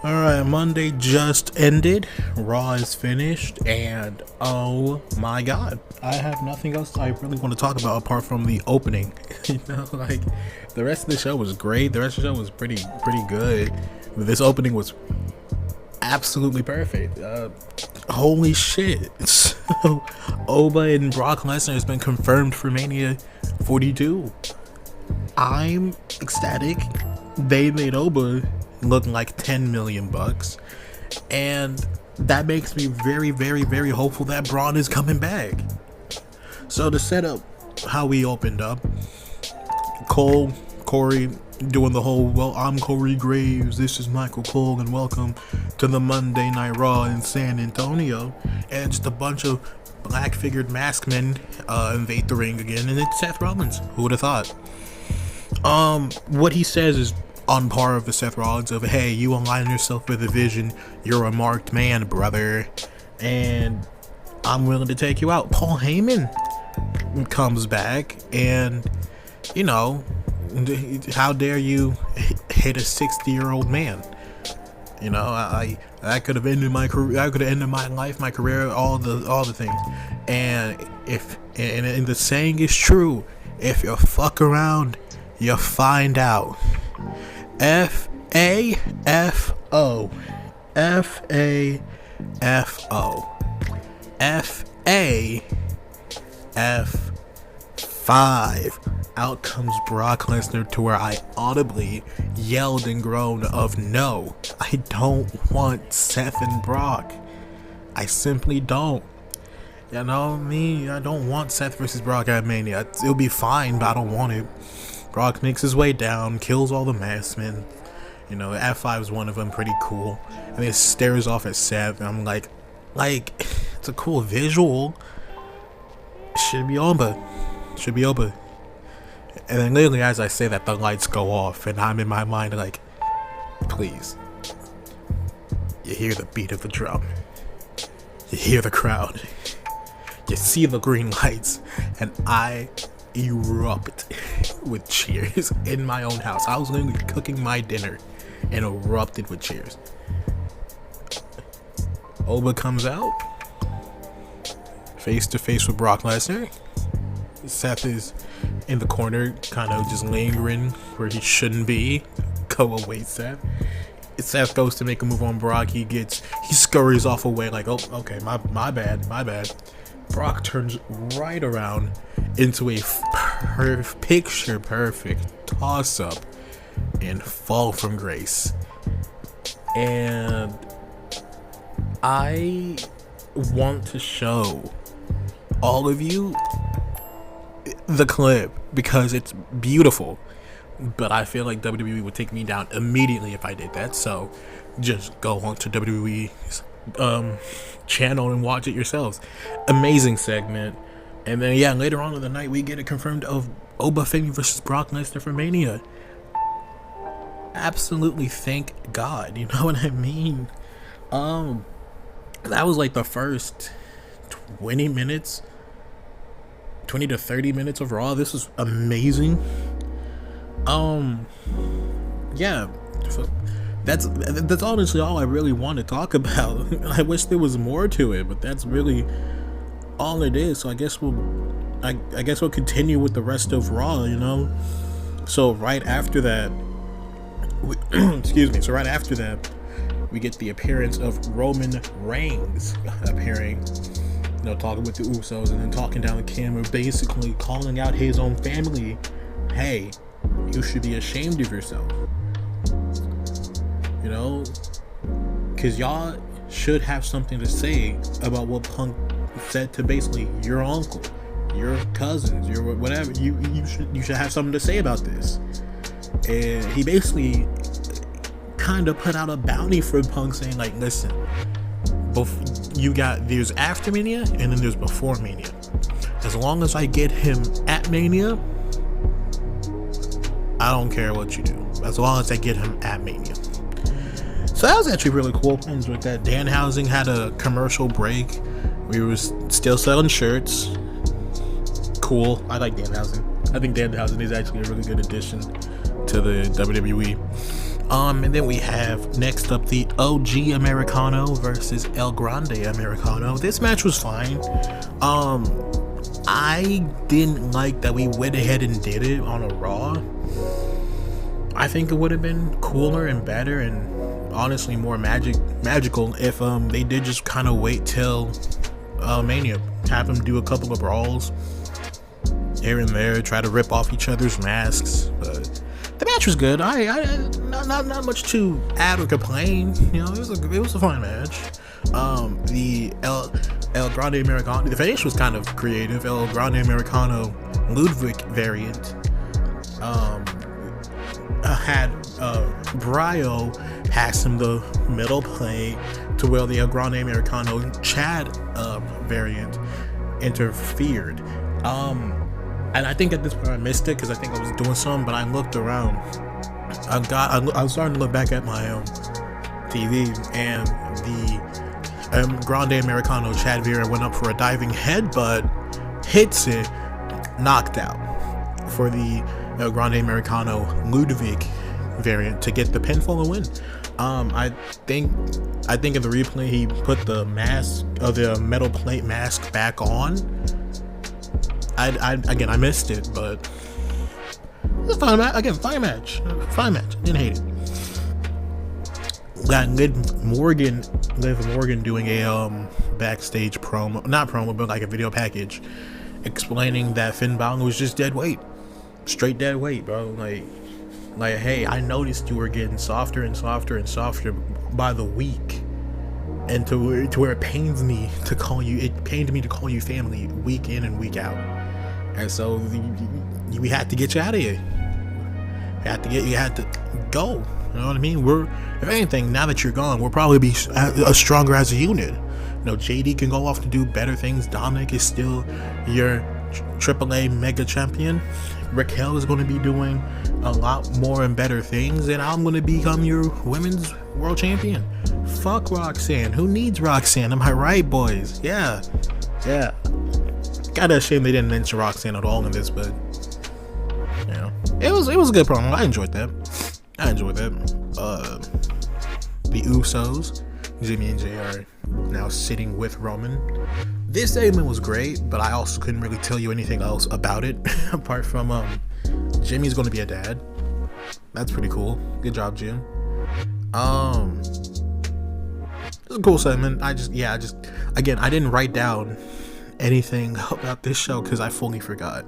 Alright, Monday just ended. Raw is finished, and oh my god, I have nothing else I really want to talk about apart from the opening. Like the rest of the show was great. The rest of the show was pretty good. But this opening was absolutely perfect. Holy shit! So Oba and Brock Lesnar has been confirmed for Mania 42. I'm ecstatic. They made Oba look like 10 million bucks, and that makes me very hopeful that Braun is coming back. So to set up how we opened up, Corey doing the whole, well, I'm Corey Graves, this is Michael Cole, and welcome to the Monday Night Raw in San Antonio, and just a bunch of black figured masked men invade the ring again, and it's Seth Rollins. Who would have thought? What he says is on par of the Seth Rollins of, hey, you align yourself with a vision, you're a marked man, brother, and I'm willing to take you out. Paul Heyman comes back, and you know, how dare you hit a 60-year-old man? You know, I could have ended my career, I could have ended my life, my career, all the things. And and the saying is true, if you fuck around, you find out. F-A-F-O. F-A-F-O. F-A-F-5. Out comes Brock Lesnar to where I audibly yelled and groaned of no, I don't want Seth and Brock. I simply don't. You know me, I don't want Seth versus Brock at Mania. It'll be fine, but I don't want it. Brock makes his way down, kills all the masked men. You know, F5 is one of them, pretty cool. And then stares off at Seth, and I'm like, it's a cool visual. Should be Oba. Should be Oba. And then literally as I say that, the lights go off, and I'm in my mind like, please. You hear the beat of the drum. You hear the crowd. You see the green lights, and I erupt with cheers in my own house. I was literally cooking my dinner and erupted with cheers. Oba comes out face to face with Brock Lesnar. Seth is in the corner, kind of just lingering where he shouldn't be. Go away, Seth. Seth goes to make a move on Brock. He scurries off away like, oh, okay, my bad. Brock turns right around into a picture perfect toss up and fall from grace. And I want to show all of you the clip because it's beautiful, but I feel like WWE would take me down immediately if I did that. So just go on to WWE's channel and watch it yourselves. Amazing segment. And then yeah, later on in the night we get it confirmed of Oba Femi versus Brock Lesnar for Mania. Absolutely, thank God. You know what I mean? That was like the first 20 to 30 minutes of Raw. This was amazing. Yeah, that's honestly all I really want to talk about. I wish there was more to it, but that's really all it is. So I guess we'll continue with the rest of Raw, you know. So right after that, we get the appearance of Roman Reigns appearing, you know, talking with the Usos and then talking down the camera, basically calling out his own family. Hey, you should be ashamed of yourself. You know, because y'all should have something to say about what Punk said to basically your uncle, your cousins, your whatever. You should have something to say about this. And he basically kind of put out a bounty for Punk, saying like, listen, there's after Mania and then there's before Mania. As long as I get him at Mania, I don't care what you do. As long as I get him at Mania. So that was actually really cool. I enjoyed that. Danhausen had a commercial break. We were still selling shirts. Cool. I like Danhausen. I think Danhausen is actually a really good addition to the WWE. And then we have next up the OG Americano versus El Grande Americano. This match was fine. I didn't like that we went ahead and did it on a Raw. I think it would have been cooler and better and honestly more magical if they did just kind of wait till Mania, have them do a couple of brawls here and there, try to rip off each other's masks. But the match was good. I not much to add or complain. You know, it was a fun match. The El Grande Americano, the finish was kind of creative. El Grande Americano Ludwig variant had Brio pass him the middle plate to where the El Grande Americano Chad variant interfered. And I think at this point I missed it because I think I was doing something, but I looked around. I was starting to look back at my TV, and the Grande Americano Chad variant went up for a diving headbutt, hits it, knocked out for the Grande Americano Ludwig variant to get the pinfall and win. I think in the replay he put the mask of the metal plate mask back on. I missed it, but it's a fine match. Again, fine match. Didn't hate it. Got Liv Morgan doing a backstage promo, not promo, but like a video package, explaining that Finn Balor was just dead weight, straight dead weight, bro. Like, hey, I noticed you were getting softer and softer and softer by the week, and to where it pains me to call you. It pained me to call you family week in and week out, and so we had to get you out of here. You had to go. You know what I mean? If anything, now that you're gone, we'll probably be stronger as a unit. You know, JD can go off to do better things. Dominic is still your AAA mega champion. Raquel is going to be doing a lot more and better things, and I'm going to become your women's world champion. Fuck Roxanne. Who needs Roxanne? Am I right, boys? Yeah. Kinda shame they didn't mention Roxanne at all in this, but you know, it was a good promo. I enjoyed that. The Usos, Jimmy and Jay, are now sitting with Roman. This segment was great, but I also couldn't really tell you anything else about it apart from Jimmy's gonna be a dad. That's pretty cool. Good job, Jim. It's a cool segment. I didn't write down anything about this show because I fully forgot.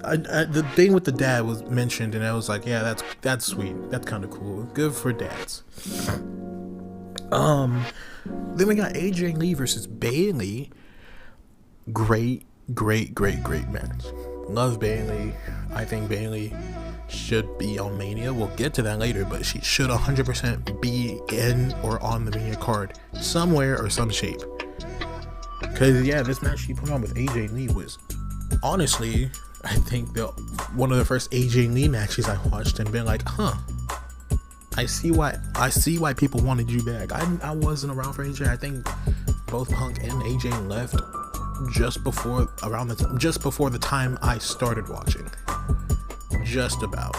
The thing with the dad was mentioned, and I was like, yeah, that's sweet. That's kind of cool. Good for dads. Then we got AJ Lee versus Bayley. Great match. Love Bayley. I think Bayley should be on Mania. We'll get to that later, but she should 100% be in or on the Mania card somewhere or some shape. Because yeah, this match she put on with AJ Lee was honestly, I think one of the first AJ Lee matches I watched and been like, I see why people wanted you back. I wasn't around for AJ. I think both Punk and AJ left just before the time I started watching. Just about.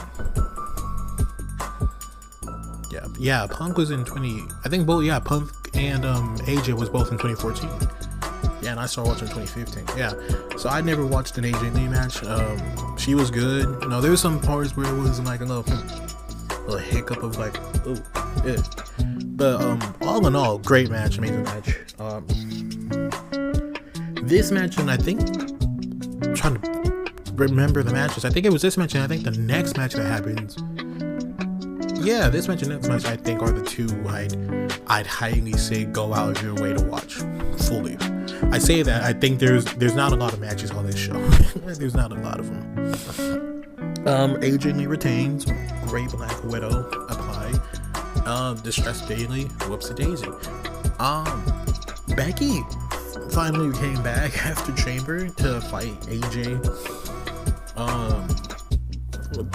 Yeah, Punk was in Punk and AJ was both in 2014. Yeah, and I started watching 2015. Yeah, so I never watched an AJ Lee match. She was good. You know, there were some parts where it was like a little hiccup of like, ooh, yeah. But all in all, great match, amazing match. This match, and I think, I'm trying to remember the matches. I think it was this match, and I think the next match that happens. Yeah, this match and next match, I think, are the two I'd highly say go out of your way to watch fully. I say that, I think there's not a lot of matches on this show. There's not a lot of them. AJ Lee retains. Great Black Widow apply. Distress Bayley. Whoopsie daisy. Becky finally came back after Chamber to fight AJ.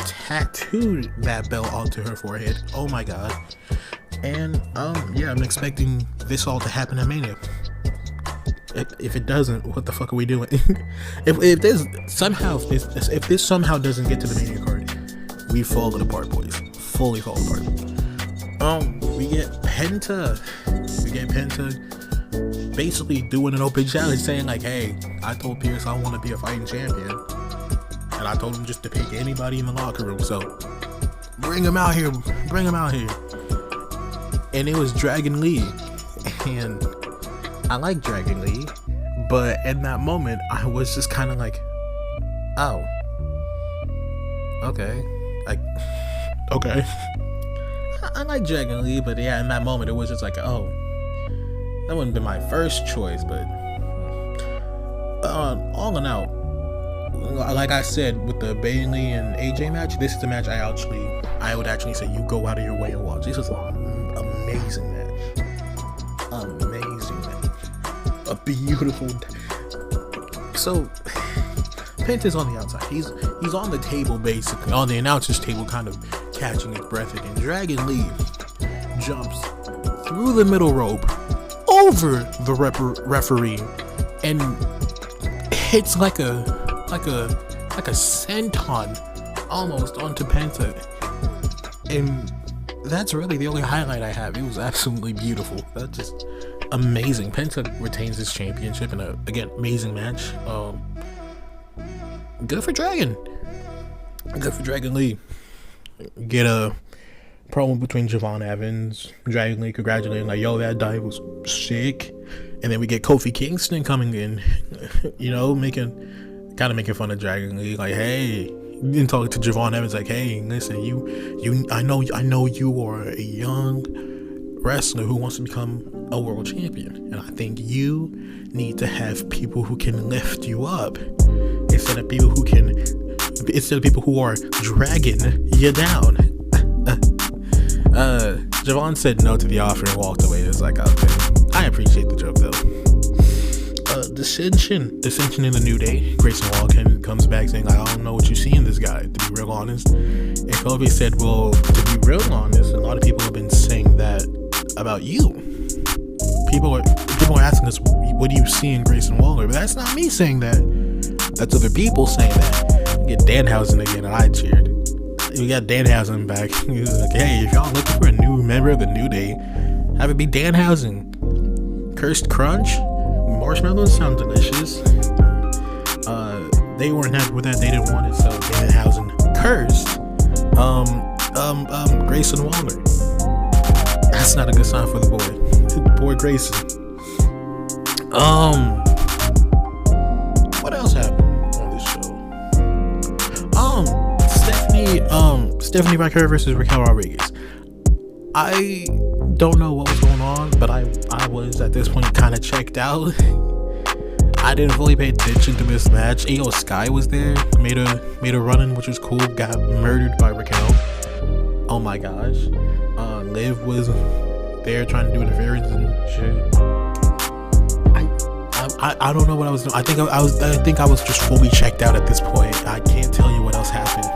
Tattooed that belt onto her forehead. Oh my god. And yeah, I'm expecting this all to happen at Mania. If it doesn't, what the fuck are we doing? if this somehow doesn't get to the Mania card, we falling apart, boys. Fully fall apart. We get Penta basically doing an open challenge, saying like, hey, I told Pierce I want to be a fighting champion, and I told him just to pick anybody in the locker room, so bring him out here. And it was Dragon Lee, and I like Dragon Lee, but in that moment I was just kind of like, oh, okay. I like Dragon Lee, but yeah, in that moment it was just like, oh, that wouldn't be my first choice. But all in all, like I said with the Bayley and AJ match, this is the match I would actually say you go out of your way and watch. This was an amazing match, a beautiful. So Penta's on the outside. He's on the table, basically on the announcer's table, kind of catching his breath again. Dragon Lee jumps through the middle rope over the referee and hits like a senton almost onto Penta. And that's really the only highlight I have. It was absolutely beautiful. That's just amazing. Penta retains his championship in a, again, amazing match. Good for Dragon Lee. Get a promo between Javon Evans, Dragon Lee congratulating like, yo, that dive was sick. And then we get Kofi Kingston coming in, you know, making fun of Dragon Lee, like, hey, and talking to Javon Evans like, hey, listen, I know you are a young wrestler who wants to become a world champion, and I think you need to have people who can lift you up instead of people who are dragging you down. Javon said no to the offer and walked away. It's like, okay, I appreciate the joke though. Dissension in the New Day. Grayson Waller comes back saying, like, I don't know what you see in this guy, to be real honest. And Kobe said, well, to be real honest, a lot of people have been saying that about you. People are asking us, what do you see in Grayson Waller? But that's not me saying that. That's other people saying that. We get Danhausen again, and I cheered. We got Danhausen back. He was like, hey, if y'all looking for a new member of the New Day, have it be Danhausen. Cursed Crunch. Marshmallows sound delicious. They weren't happy with that. They didn't want it, so Danhausen cursed Grayson Waller. That's not a good sign for the boy Grayson. What else happened on this show? Stephanie Raquel versus Raquel Rodriguez. I don't know what was going on, but I was at this point kind of checked out. I didn't fully pay attention to this match. Io Sky was there, made a run-in, which was cool. Got murdered by Raquel. Oh my gosh. Liv was there trying to do interference and shit. I don't know what I was doing. I think I was just fully checked out at this point. I can't tell you what else happened.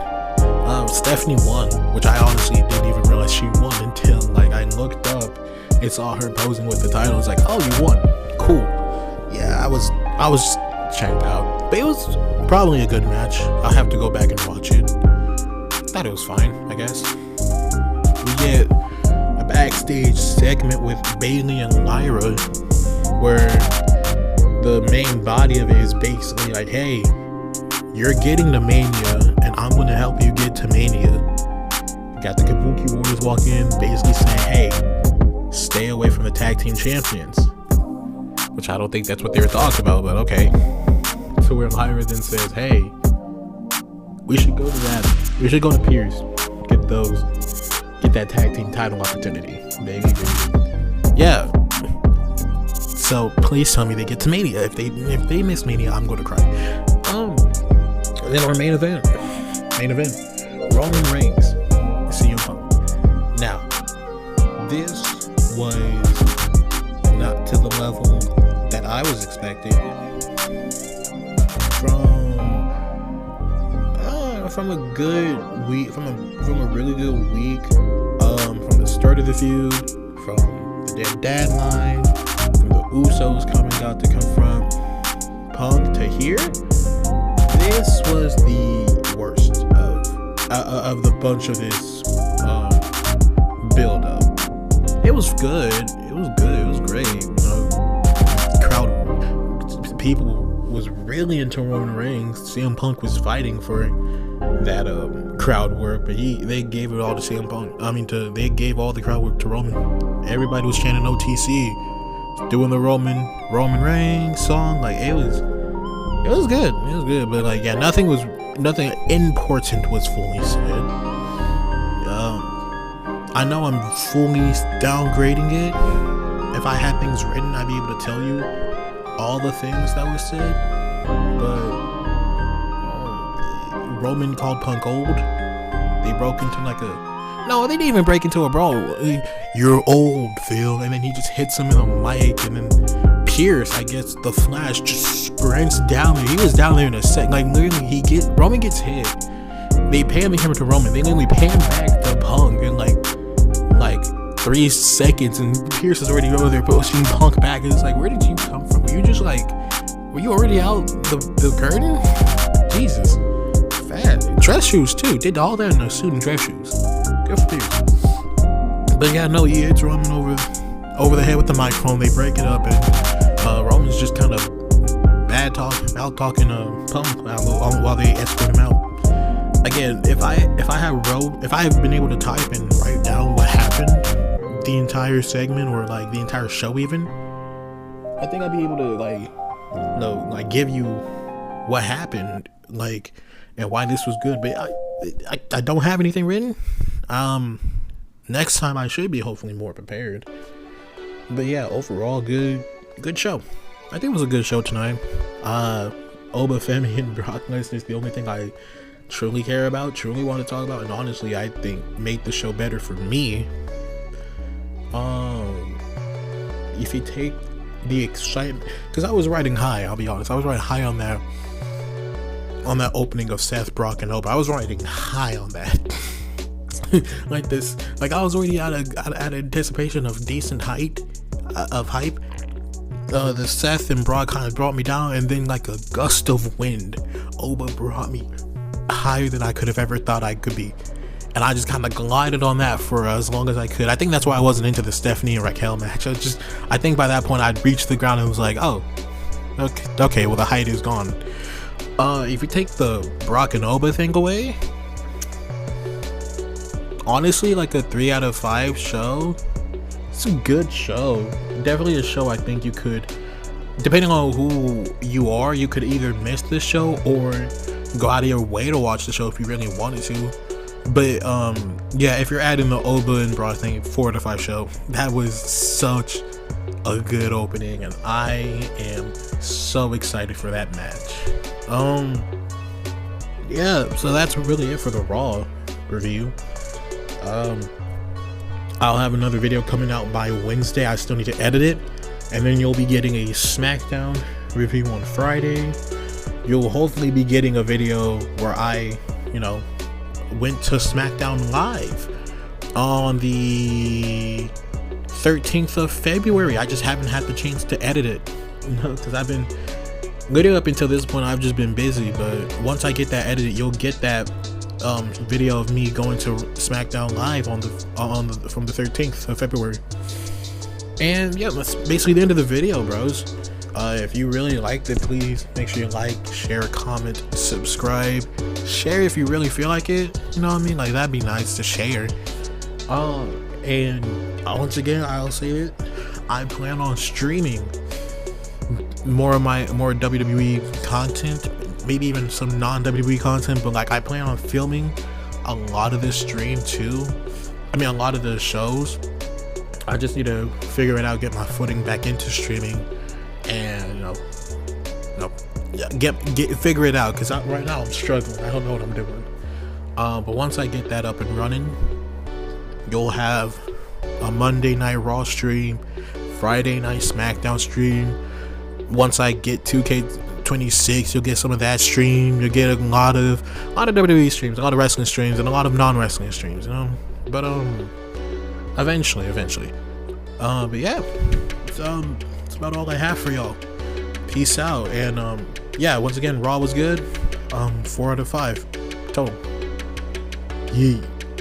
Stephanie won, which I honestly didn't even realize she won until like I looked up and saw her posing with the title. It's like, oh, you won, cool. Yeah, I was checked out, but it was probably a good match. I'll have to go back and watch it. Thought it was fine, I guess. We get a backstage segment with Bayley and Lyra, where the main body of it is basically like, hey, you're getting to Mania, and I'm going to help you get to Mania. Got the Kabuki Warriors walk in, basically saying, hey, stay away from the tag team champions. Which I don't think that's what they were talking about, but okay. So where Lyra then says, hey, we should go to that. We should go to Pierce. Get that tag team title opportunity. Baby. Yeah. So please tell me they get to Mania. If they miss Mania, I'm going to cry. Then our main event, Roman Reigns, CM Punk. Now, this was not to the level that I was expecting from a good week, from a really good week, from the start of the feud, from the dead dad line, from the Usos coming out to confront Punk to here. This was the worst of the bunch of this build up. It was good. It was good. It was great. Crowd, people was really into Roman Reigns. CM Punk was fighting for that crowd work, but they gave it all to CM Punk. They gave all the crowd work to Roman. Everybody was chanting OTC, doing the Roman Reigns song. Like it was good. It was good, but like nothing important was fully said. I know I'm fully downgrading it. If I had things written, I'd be able to tell you all the things that were said, but Roman called Punk old. They broke into they didn't even break into a brawl. You're old, Phil. And then he just hits him in the mic, and then Pierce, I guess the Flash, just sprints down there. He was down there in a sec. Like literally, Roman gets hit. They pan the camera to Roman. They literally pan back to Punk in like 3 seconds, and Pierce is already over there pushing Punk back. And it's like, where did you come from? Were you already out the curtain? Jesus. Fat. Dress shoes too. Did all that in a suit and dress shoes. Good for Pierce. But yeah, no, he hits Roman over the head with the microphone. They break it up, and Roman's just kind of out talking Punk while they escort him out. Again, if I had been able to type and write down what happened the entire segment, or like the entire show even, I think I'd be able to give you what happened, and why this was good. But I don't have anything written. Next time I should be hopefully more prepared. But yeah, overall good show. I think it was a good show tonight. Oba, Femi, and Brock Lesnar is the only thing I truly care about, truly want to talk about, and honestly I think made the show better for me. If you take the excitement, because I was riding high, I'll be honest, I was riding high on that opening of Seth, Brock, and Oba. I was riding high on that. I was already out of anticipation of decent hype. The Seth and Brock kind of brought me down, and then like a gust of wind, Oba brought me higher than I could have ever thought I could be, and I just kind of glided on that for as long as I could. I think that's why I wasn't into the Stephanie and Raquel match. I think by that point I'd reached the ground and was like, oh, okay, well the height is gone. If you take the Brock and Oba thing away, honestly, like a 3 out of 5 show. It's a good show. Definitely a show I think you could, depending on who you are, you could either miss this show or go out of your way to watch the show if you really wanted to. But yeah, if you're adding the Oba and Brock thing, 4 out of 5 show. That was such a good opening, and I am so excited for that match. Yeah, so that's really it for the Raw review. I'll have another video coming out by Wednesday. I still need to edit it, and then you'll be getting a SmackDown review on Friday. You'll hopefully be getting a video where I, went to SmackDown Live on the 13th of February. I just haven't had the chance to edit it, because I've been literally up until this point I've just been busy. But once I get that edited, you'll get that video of me going to SmackDown Live from the 13th of February. And yeah, that's basically the end of the video, bros. If you really liked it, please make sure you like, share, comment, subscribe. Share if you really feel like it, you know what I mean? Like, that'd be nice to share. And once again, I'll say it, I plan on streaming more WWE content, maybe even some non-WWE content, but like I plan on filming a lot of this stream too. A lot of the shows. I just need to figure it out, get my footing back into streaming, and figure it out, because right now I'm struggling. I don't know what I'm doing. But once I get that up and running, you'll have a Monday Night Raw stream, Friday Night SmackDown stream. Once I get 2K26, you'll get some of that stream. You'll get a lot of WWE streams, a lot of wrestling streams, and a lot of non-wrestling streams, But eventually. But yeah, that's about all I have for y'all. Peace out. And yeah, once again, Raw was good. 4 out of 5 total. Yeet.